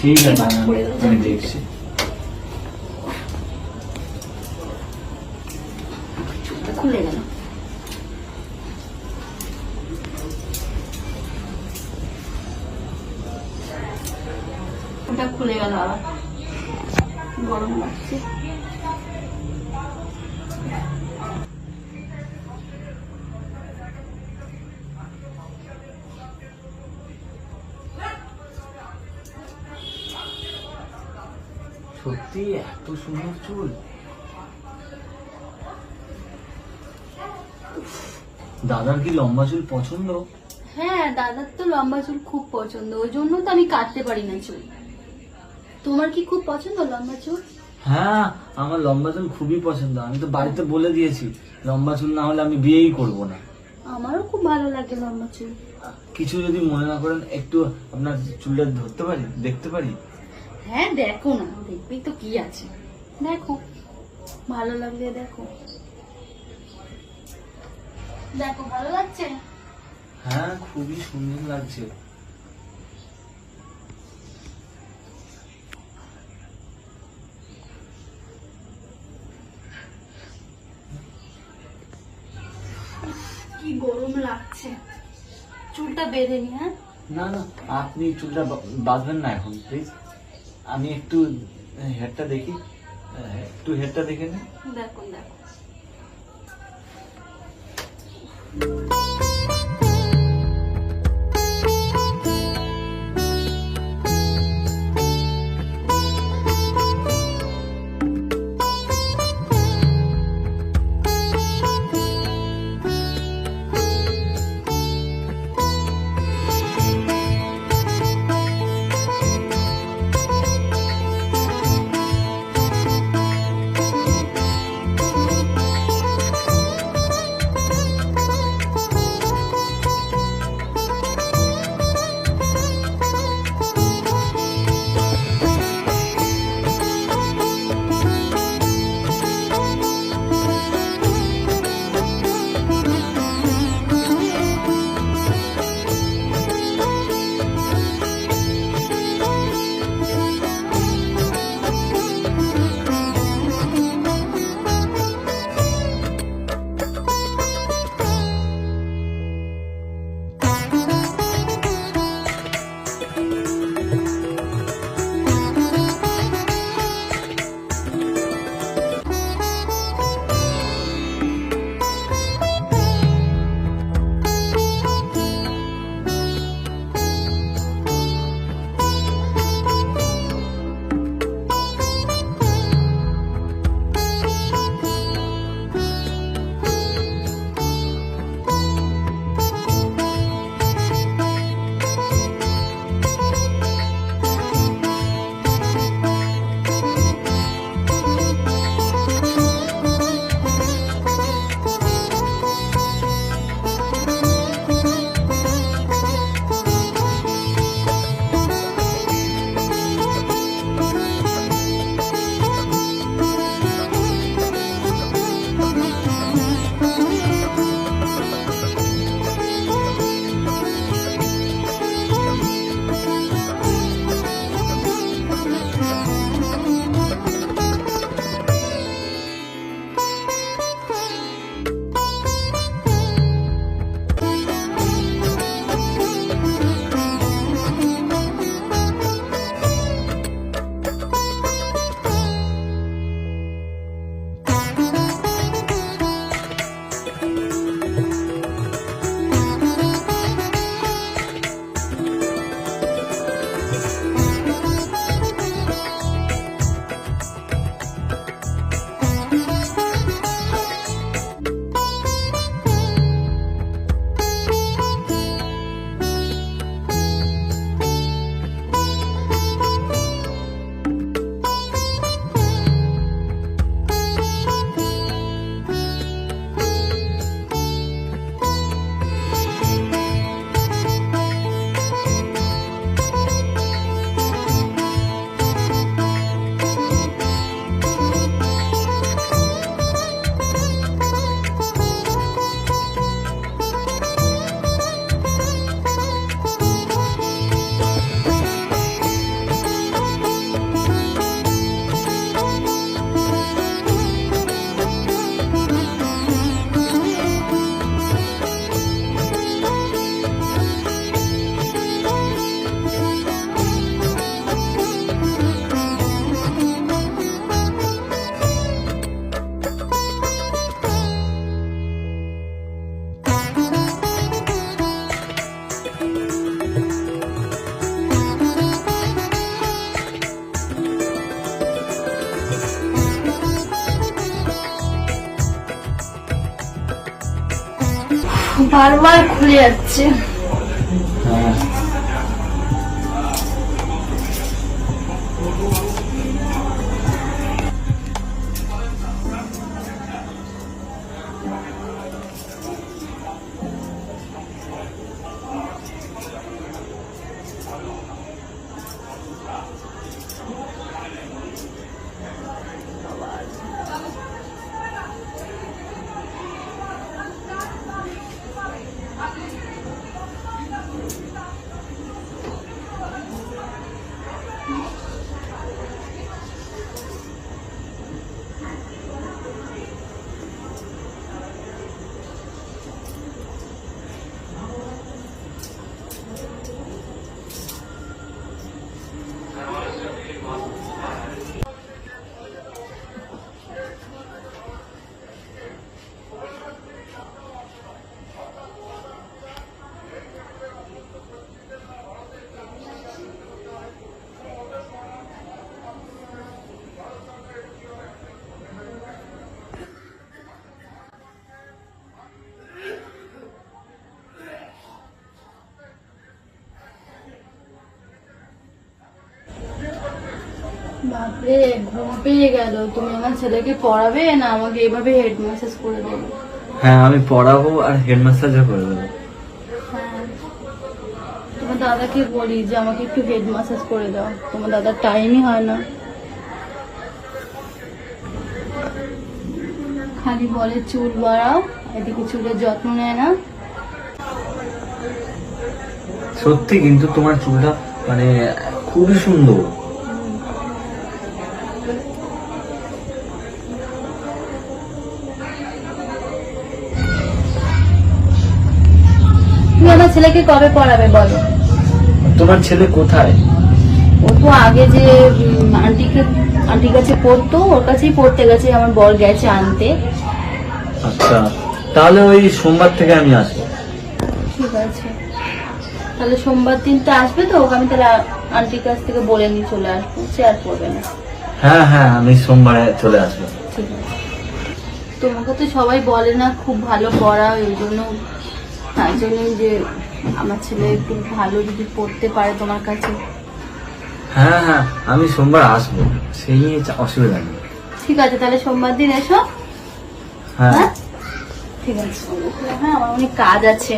ঠিক আছে, আমি দেখছি। খুলে গেল। ওটা খুলে গেল আবার, গরম লাগছে। সত্যি এত সুন্দর চুল। দাদার কি লম্বা চুল পছন্দ? হ্যাঁ, দাদার তো লম্বা চুল খুব পছন্দ, ওই জন্য তো আমি কাটতে পারি না চুল। তোমার কি খুব পছন্দ লম্বা চুল? হ্যাঁ, আমার লম্বা চুল খুবই পছন্দ। আমি তো বাড়িতে বলে দিয়েছি লম্বা চুল না হলে আমি বিয়েই করব না। আমারও খুব ভালো লাগে লম্বা চুল। কিছু যদি মনে না করেন একটু আপনার চুলটা ধরতে পারি, দেখতে পারি? হ্যাঁ দেখো না, দেখবি তো কি আছে, দেখো ভালো লাগলে দেখো। দেখো ভালো লাগছে? হ্যাঁ, খুবই সুন্দর লাগছে। কি গরম লাগছে, চুলটা বেঁধে নি। হ্যাঁ না না, আপনি চুলটা বাঁধবেন না এখন প্লিজ। আমি একটু হেয়ারটা দেখি, একটু হেয়ারটা দেখে নিন। দেখো দেখো। বারবার খুলে যাচ্ছে। হ্যাঁ বাপরে, ঘুম পেয়ে গেল। তুমি আমার ছেলেকে পড়াবে না আমাকে এভাবে হেড ম্যাসাজ করে দেবে? হ্যাঁ আমি পড়াবো আর হেড ম্যাসাজও করে দেবো। হ্যাঁ, তোমার দাদাকে বলি যে আমাকে একটু হেড ম্যাসাজ করে দাও, তোমার দাদার টাইমই হয় না, খালি বলে চুল বাড়াও, এদিকে চুলের যত্ন নেয় না। সত্যি কিন্তু তোমার চুলটা মানে খুবই সুন্দর। তুমি আমার ছেলেকে কবে পড়াবে বলো? তোমার ছেলে কোথায়? ও তো আগে যে আন্টির কাছে পড়তো, ওর কাছেই পড়তে গেছে, আমার বর গেছে আনতে। আচ্ছা তাহলে ওই সোমবার থেকে আমি আসবো। ঠিক আছে, তাহলে সোমবার দিনটা আসবে তো? ওকে আমি তাহলে আন্টির কাছ থেকে বলে নিয়ে চলে আসবো, সে আর পড়বে না। হ্যাঁ হ্যাঁ আমি সোমবারে চলে আসবো। ঠিক আছে। তোমাকে তো সবাই বলে না খুব ভালো পড়া, ওই জন্য তার জন্যই যে আমার ছেলে একটু ভালো যদি পড়তে পারে তোমার কাছে। হ্যাঁ হ্যাঁ আমি সোমবার আসবো, সেই নিয়ে অসুবিধা নেই। ঠিক আছে, তাহলে সোমবার দিন এসো। হ্যাঁ হ্যাঁ ঠিক আছে। হ্যাঁ, আমার অনেক কাজ আছে।